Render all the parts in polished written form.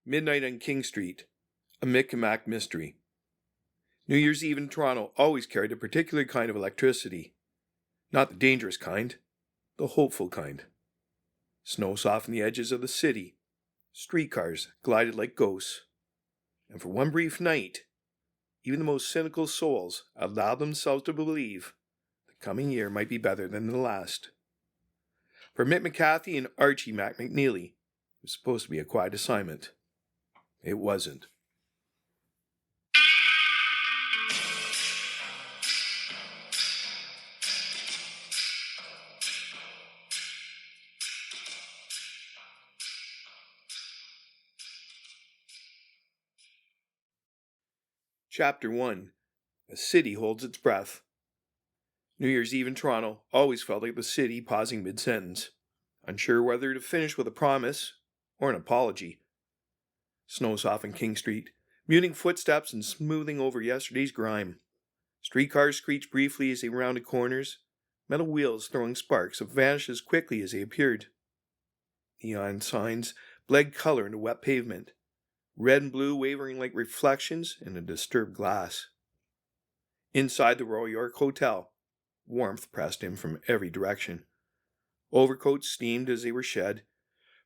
Midnight on King Street, a Mick Mack mystery. New Year's Eve in Toronto always carried a particular kind of electricity. Not the dangerous kind, the hopeful kind. Snow softened the edges of the city. Streetcars glided like ghosts. And for one brief night, even the most cynical souls allowed themselves to believe the coming year might be better than the last. For Mick McCathie and Archie MacNeely, it was supposed to be a quiet assignment. It wasn't. Chapter 1. A City Holds Its Breath. New Year's Eve in Toronto always felt like the city pausing mid-sentence, unsure whether to finish with a promise or an apology. Snow softened King Street, muting footsteps and smoothing over yesterday's grime. Streetcars screeched briefly as they rounded corners, metal wheels throwing sparks that vanished as quickly as they appeared. Neon signs bled color into wet pavement, red and blue wavering like reflections in a disturbed glass. Inside the Royal York Hotel, warmth pressed in from every direction. Overcoats steamed as they were shed.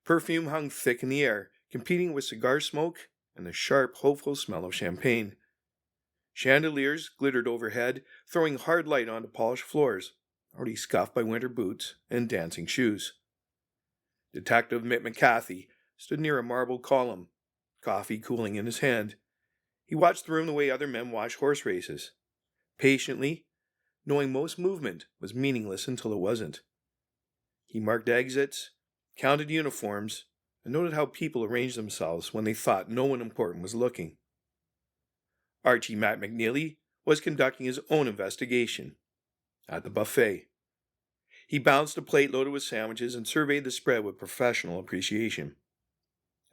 Perfume hung thick in the air, competing with cigar smoke and the sharp, hopeful smell of champagne. Chandeliers glittered overhead, throwing hard light onto polished floors, already scuffed by winter boots and dancing shoes. Detective Mick McCathie stood near a marble column, coffee cooling in his hand. He watched the room the way other men watch horse races, patiently, knowing most movement was meaningless until it wasn't. He marked exits, counted uniforms, and noted how people arranged themselves when they thought no one important was looking. Archie MacNeely was conducting his own investigation at the buffet. He balanced a plate loaded with sandwiches and surveyed the spread with professional appreciation.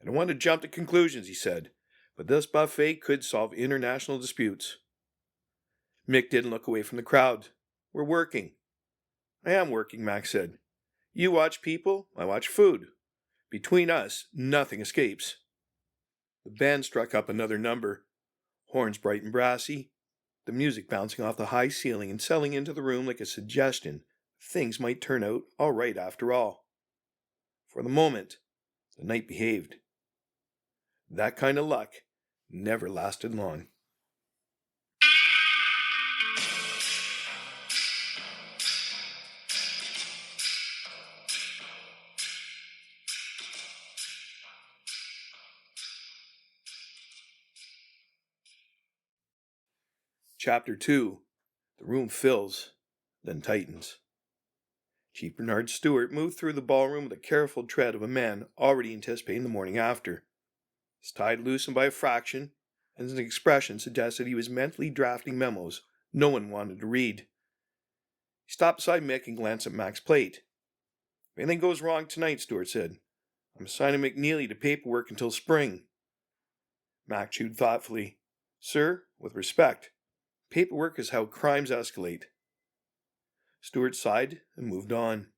"I don't want to jump to conclusions," he said, "but this buffet could solve international disputes." Mick didn't look away from the crowd. "We're working." "I am working," Mac said. "You watch people, I watch food. Between us, nothing escapes." The band struck up another number, horns bright and brassy, the music bouncing off the high ceiling and settling into the room like a suggestion things might turn out all right after all. For the moment, the night behaved. That kind of luck never lasted long. Chapter 2. The room fills, then tightens. Chief Bernard Stewart moved through the ballroom with the careful tread of a man already anticipating the morning after. His tie loosened by a fraction, and his expression suggested he was mentally drafting memos no one wanted to read. He stopped beside Mick and glanced at Mac's plate. "If anything goes wrong tonight," Stewart said, "I'm assigning MacNeely to paperwork until spring." Mac chewed thoughtfully. "Sir, with respect, paperwork is how crimes escalate." Stewart sighed and moved on.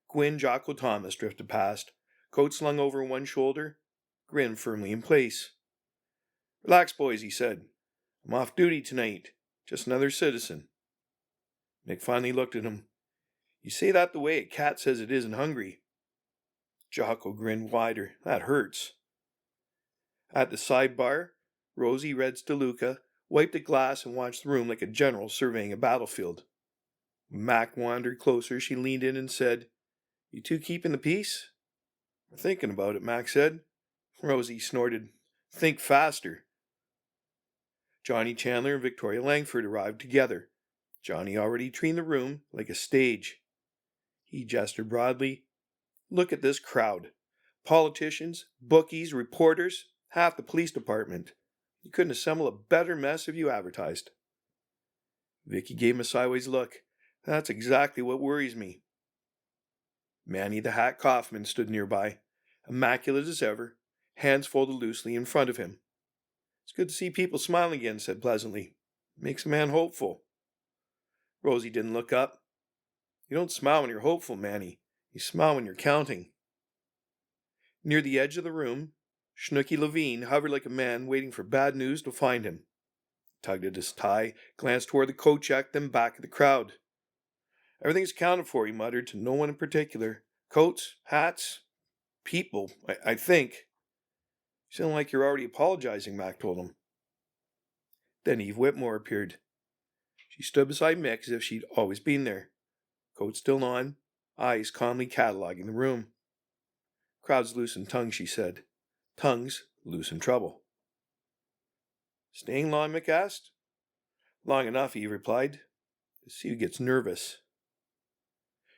Gwyn Jocko Thomas drifted past, coat slung over one shoulder, grin firmly in place. "Relax, boys," he said. "I'm off duty tonight. Just another citizen." Mick finally looked at him. "You say that the way a cat says it is in Hungary." Jocko grinned wider. "That hurts." At the sidebar, Rosie Red DeLuca wiped a glass and watched the room like a general surveying a battlefield. When Mac wandered closer, she leaned in and said, "You two keeping the peace?" "We're thinking about it," Mac said. Rosie snorted. "Think faster." Johnny Chandler and Victoria Langford arrived together. Johnny already treating the room like a stage. He gestured broadly. "Look at this crowd. Politicians, bookies, reporters, half the police department. You couldn't assemble a better mess if you advertised." Vicky gave him a sideways look. "That's exactly what worries me." Manny the Hat Kaufman stood nearby, immaculate as ever, hands folded loosely in front of him. "It's good to see people smiling again," said pleasantly. "Makes a man hopeful." Rosie didn't look up. "You don't smile when you're hopeful, Manny. You smile when you're counting." Near the edge of the room, Schnooky Levine hovered like a man waiting for bad news to find him. Tugged at his tie, glanced toward the coat check, then back at the crowd. Everything's accounted for, he muttered, to no one in particular. Coats, hats, people, I think. You sound like you're already apologizing, Mac told him. Then Eve Whitmore appeared. She stood beside Mick as if she'd always been there. Coat still on, eyes calmly cataloging the room. Crowds loosen tongues, she said. Tongues loosen trouble. Staying long, Mick asked. Long enough, Eve replied. To see who gets nervous.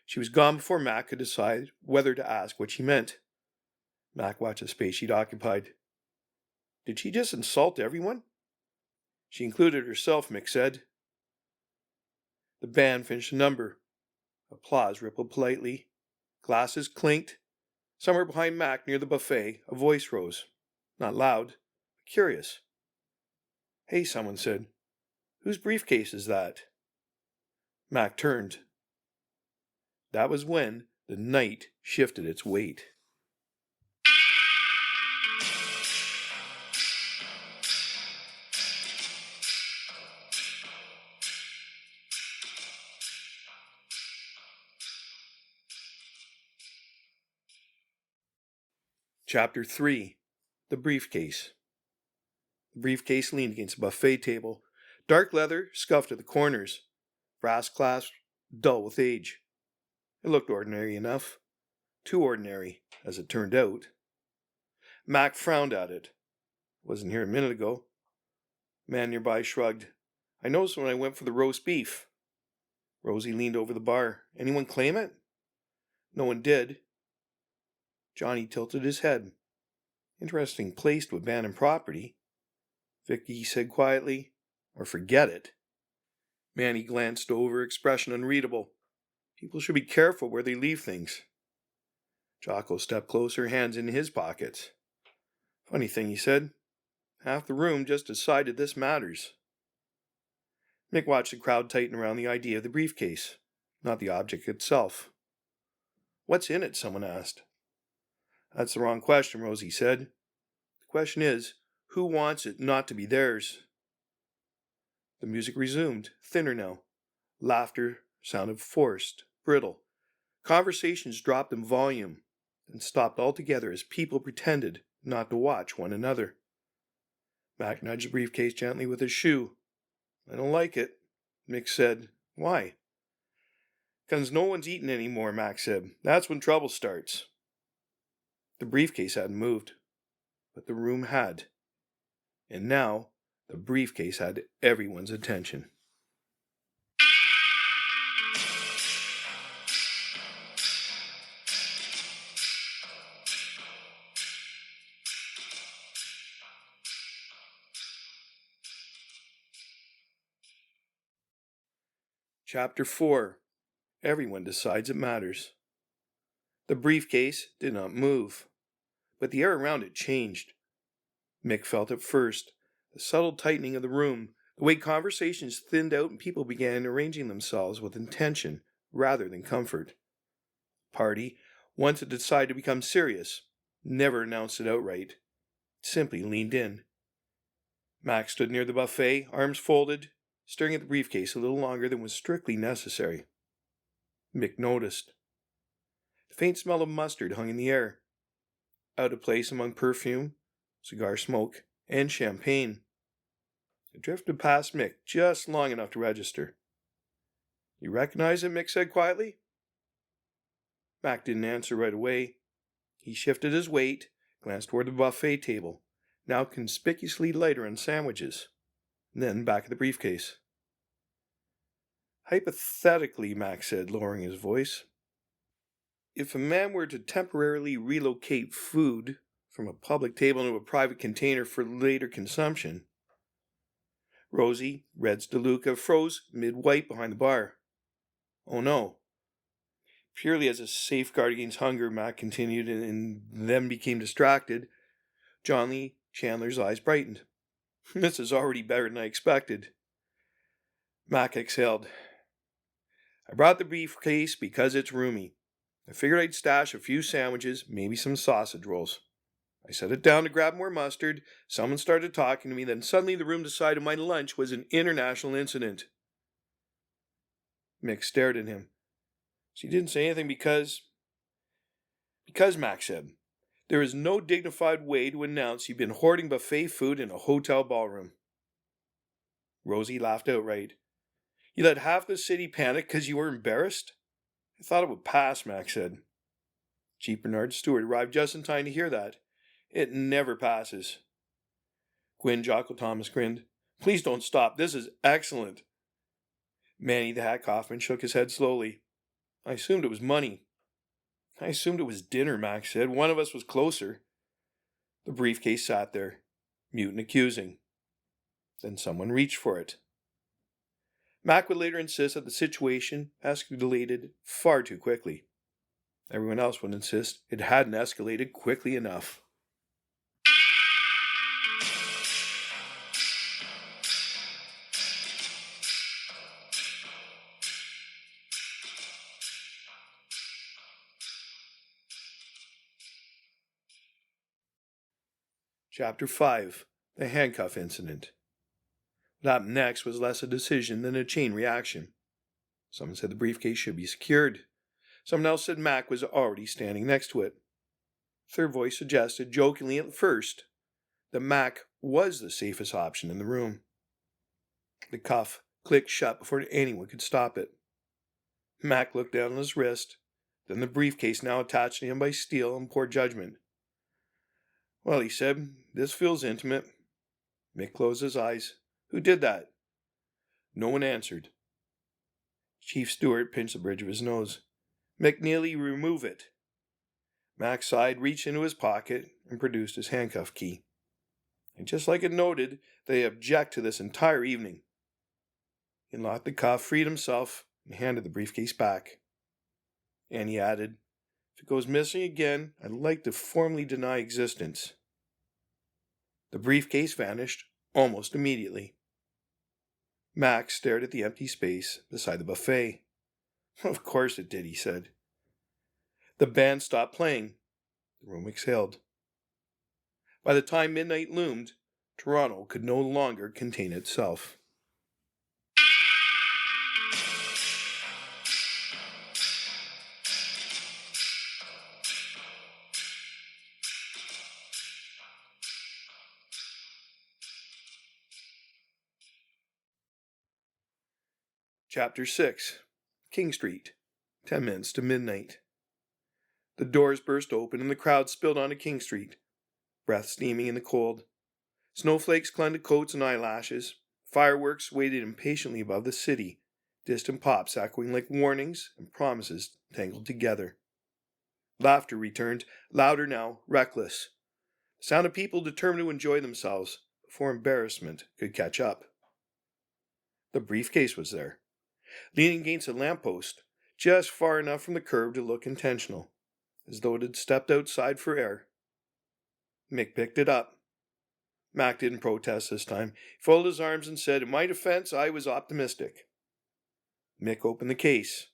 She was gone before Mac could decide whether to ask what she meant. Mac watched the space she'd occupied. Did she just insult everyone? She included herself, Mick said. The band finished a number. Applause rippled politely. Glasses clinked. Somewhere behind Mac, near the buffet, a voice rose. Not loud, but curious. Hey, someone said. Whose briefcase is that? Mac turned. That was when the night shifted its weight. Chapter 3. The Briefcase. The briefcase leaned against a buffet table. Dark leather, scuffed at the corners. Brass clasps, dull with age. It looked ordinary enough. Too ordinary, as it turned out. Mac frowned at it. Wasn't here a minute ago. A man nearby shrugged. I noticed when I went for the roast beef. Rosie leaned over the bar. Anyone claim it? No one did. Johnny tilted his head. Interesting place to abandon property. Vicky said quietly, or forget it. Manny glanced over, expression unreadable. People should be careful where they leave things. Jocko stepped closer, hands in his pockets. Funny thing, he said. Half the room just decided this matters. Mick watched the crowd tighten around the idea of the briefcase, not the object itself. What's in it? Someone asked. That's the wrong question, Rosie said. The question is, who wants it not to be theirs? The music resumed, thinner now. Laughter sounded forced, brittle. Conversations dropped in volume, then stopped altogether as people pretended not to watch one another. Mac nudged the briefcase gently with his shoe. I don't like it, Mick said. Why? Because no one's eating anymore, Mac said. That's when trouble starts. The briefcase hadn't moved, but the room had. And now, the briefcase had everyone's attention. Chapter 4. Everyone decides it matters. The briefcase did not move, but the air around it changed. Mick felt it first, the subtle tightening of the room, the way conversations thinned out and people began arranging themselves with intention rather than comfort. The party, once it decided to become serious, never announced it outright. It simply leaned in. Mac stood near the buffet, arms folded, staring at the briefcase a little longer than was strictly necessary. Mick noticed. The faint smell of mustard hung in the air, out of place among perfume, cigar smoke, and champagne. It drifted past Mick just long enough to register. You recognize it? Mick said quietly. Mac didn't answer right away. He shifted his weight, glanced toward the buffet table, now conspicuously lighter on sandwiches, then back at the briefcase. Hypothetically, Mac said, lowering his voice, if a man were to temporarily relocate food from a public table into a private container for later consumption. Rosie, Red's DeLuca, froze mid-white behind the bar. Oh no. Purely as a safeguard against hunger, Mac continued and then became distracted. Johnny Chandler's eyes brightened. This is already better than I expected. Mac exhaled. I brought the briefcase because it's roomy. I figured I'd stash a few sandwiches, maybe some sausage rolls. I set it down to grab more mustard. Someone started talking to me. Then suddenly the room decided my lunch was an international incident. Mick stared at him. She didn't say anything because, Mac said, there is no dignified way to announce you've been hoarding buffet food in a hotel ballroom. Rosie laughed outright. You let half the city panic because you were embarrassed? I thought it would pass, Mac said. Chief Bernard Stewart arrived just in time to hear that. It never passes. Gwyn Jocko Thomas grinned. Please don't stop. This is excellent. Manny the Hat Kaufman shook his head slowly. I assumed it was money. I assumed it was dinner, Mac said. One of us was closer. The briefcase sat there, mute and accusing. Then someone reached for it. Mac would later insist that the situation escalated far too quickly. Everyone else would insist it hadn't escalated quickly enough. Chapter 5. The Handcuff Incident. What happened next was less a decision than a chain reaction. Someone said the briefcase should be secured. Someone else said Mac was already standing next to it. A third voice suggested, jokingly at first, that Mac was the safest option in the room. The cuff clicked shut before anyone could stop it. Mac looked down on his wrist, then the briefcase now attached to him by steel and poor judgment. Well, he said, this feels intimate. Mick closed his eyes. Who did that? No one answered. Chief Stewart pinched the bridge of his nose. MacNeely, remove it. Mac sighed, reached into his pocket, and produced his handcuff key. And just like it noted, they object to this entire evening. He unlocked the cuff, freed himself, and handed the briefcase back. And he added, if it goes missing again, I'd like to formally deny existence. The briefcase vanished almost immediately. Mac stared at the empty space beside the buffet. Of course it did, he said. The band stopped playing. The room exhaled. By the time midnight loomed, Toronto could no longer contain itself. Chapter 6. King Street. 10 minutes to midnight. The doors burst open and the crowd spilled onto King Street, breath steaming in the cold. Snowflakes clung to coats and eyelashes. Fireworks waited impatiently above the city, distant pops echoing like warnings and promises tangled together. Laughter returned, louder now, reckless. The sound of people determined to enjoy themselves before embarrassment could catch up. The briefcase was there, leaning against a lamppost, just far enough from the curb to look intentional, as though it had stepped outside for air. Mick picked it up. Mac didn't protest this time. He folded his arms and said, in my defense, I was optimistic. Mick opened the case.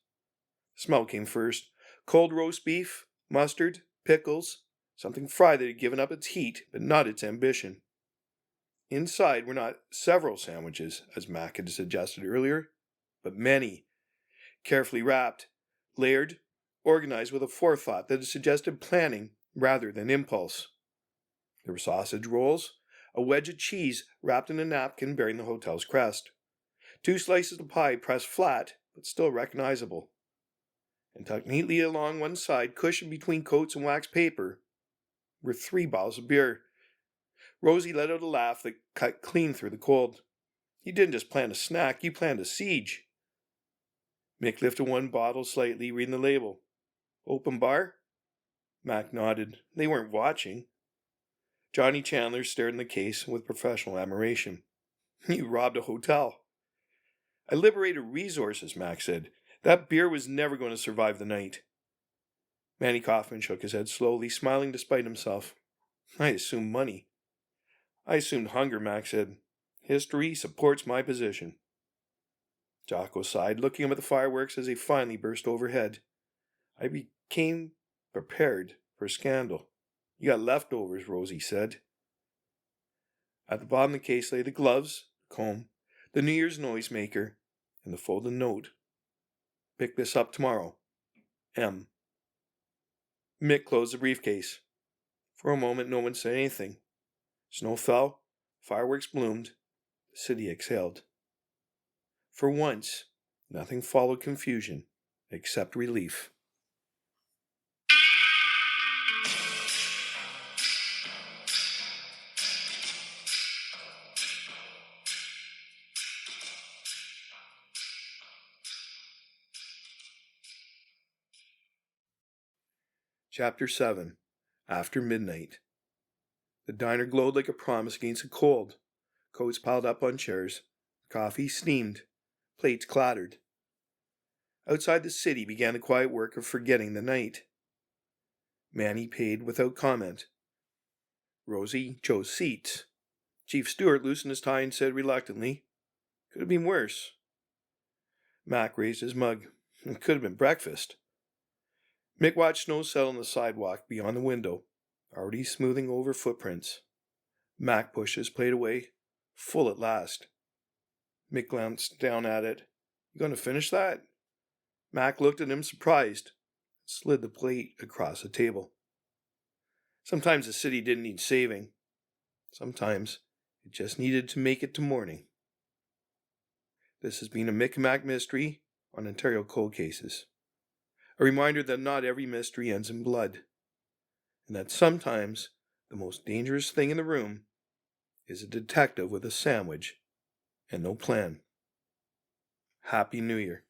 Smell came first. Cold roast beef, mustard, pickles, something fried that had given up its heat, but not its ambition. Inside were not several sandwiches, as Mac had suggested earlier, but many, carefully wrapped, layered, organized with a forethought that had suggested planning rather than impulse. There were sausage rolls, a wedge of cheese wrapped in a napkin bearing the hotel's crest, 2 slices of pie pressed flat but still recognizable, and tucked neatly along one side, cushioned between coats and wax paper, were 3 bottles of beer. Rosie let out a laugh that cut clean through the cold. You didn't just plan a snack, you planned a siege. Mick lifted one bottle slightly, reading the label. Open bar? Mac nodded. They weren't watching. Johnny Chandler stared in the case with professional admiration. You robbed a hotel. I liberated resources, Mac said. That beer was never going to survive the night. Manny Kaufman shook his head slowly, smiling despite himself. I assumed money. I assumed hunger, Mac said. History supports my position. Jocko sighed, looking up at the fireworks as they finally burst overhead. I became prepared for scandal. You got leftovers, Rosie said. At the bottom of the case lay the gloves, the comb, the New Year's noisemaker, and the folded note. Pick this up tomorrow. M. Mick closed the briefcase. For a moment, no one said anything. Snow fell, fireworks bloomed, the city exhaled. For once, nothing followed confusion except relief. Chapter 7. After Midnight. The diner glowed like a promise against the cold. Coats piled up on chairs. Coffee steamed. Plates clattered. Outside the city began the quiet work of forgetting the night. Manny paid without comment. Rosie chose seats. Chief Stewart loosened his tie and said reluctantly, "Could have been worse." Mac raised his mug. It could have been breakfast. Mick watched snow settle on the sidewalk beyond the window, already smoothing over footprints. Mac pushed his plate away, full at last. Mick glanced down at it. "You going to finish that?" Mac looked at him surprised, slid the plate across the table. Sometimes the city didn't need saving. Sometimes it just needed to make it to morning. This has been a Mick Mack mystery on Ontario Cold Cases. A reminder that not every mystery ends in blood, and that sometimes the most dangerous thing in the room is a detective with a sandwich and no plan. Happy New Year.